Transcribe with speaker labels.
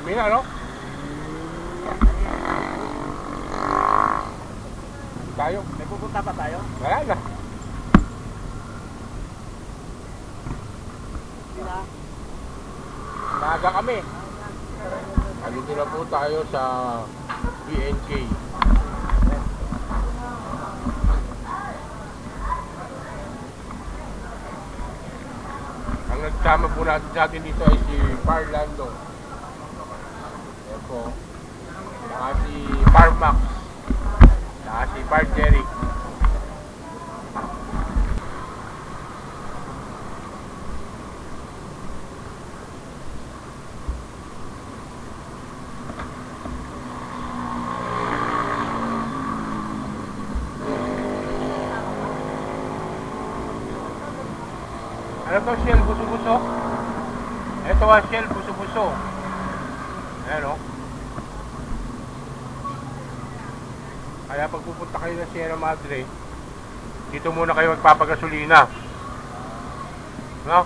Speaker 1: Dami na, no? Tayo.
Speaker 2: May pupunta pa tayo?
Speaker 1: Wala na. Maaga kami. Andito na po tayo sa BNK. Ang nagsama po natin sa atin dito ay si Parlando. Ayan po. Saka si Parmax. Saka si Barjeric. Ano to, shell buso-buso? Ito ang shell buso-buso. Ayan o. Kaya pag pupunta kayo ng Sierra Madre, dito muna kayo magpapagasolina. No?